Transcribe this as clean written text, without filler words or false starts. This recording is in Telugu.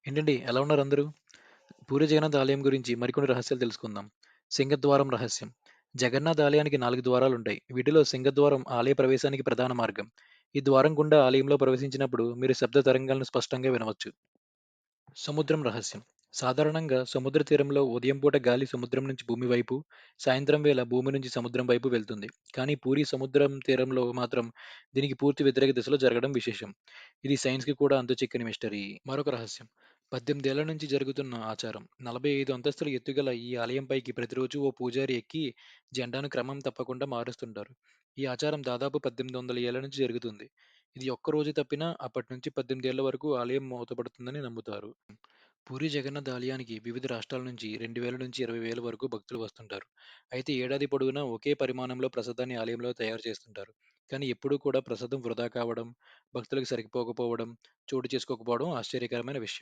ఏంటండి ఎలా ఉన్నారు అందరూ? పూరి జగన్నాథ్ ఆలయం గురించి మరికొన్ని రహస్యాలు తెలుసుకుందాం. సింగద్వారం రహస్యం. జగన్నాథ్ ఆలయానికి 4 ద్వారాలుంటాయి. వీటిలో సింగద్వారం ఆలయ ప్రవేశానికి ప్రధాన మార్గం. ఈ ద్వారం గుండా ఆలయంలో ప్రవేశించినప్పుడు మీరు శబ్ద తరంగాలను స్పష్టంగా వినవచ్చు. సముద్రం రహస్యం. సాధారణంగా సముద్ర తీరంలో ఉదయం పూట గాలి సముద్రం నుంచి భూమి వైపు, సాయంత్రం వేళ భూమి నుంచి సముద్రం వైపు వెళ్తుంది. కానీ పూరి సముద్రం తీరంలో మాత్రం దీనికి పూర్తి వ్యతిరేక దిశలో జరగడం విశేషం. ఇది సైన్స్‌కి కూడా అంతుచిక్కని మిస్టరీ. మరొక రహస్యం. 18 ఏళ్ల నుంచి జరుగుతున్న ఆచారం. 45 అంతస్తుల ఎత్తుగల ఈ ఆలయం పైకి ప్రతిరోజు ఓ పూజారి ఎక్కి జెండాను క్రమం తప్పకుండా మారుస్తుంటారు. ఈ ఆచారం దాదాపు 1800 ఏళ్ల నుంచి జరుగుతుంది. ఇది ఒక్క రోజు తప్పినా అప్పటి నుంచి 18 ఏళ్ల వరకు ఆలయం మూతపడుతుందని నమ్ముతారు. పూరి జగన్నాథ్ ఆలయానికి వివిధ రాష్ట్రాల నుంచి 2000 నుంచి 20,000 వరకు భక్తులు వస్తుంటారు. అయితే ఏడాది పొడవునా ఒకే పరిమాణంలో ప్రసాదాన్ని ఆలయంలో తయారు చేస్తుంటారు. కానీ ఎప్పుడూ కూడా ప్రసాదం వృధా కావడం, భక్తులకు సరిపోకపోవడం చోటు చేసుకోకపోవడం ఆశ్చర్యకరమైన విషయం.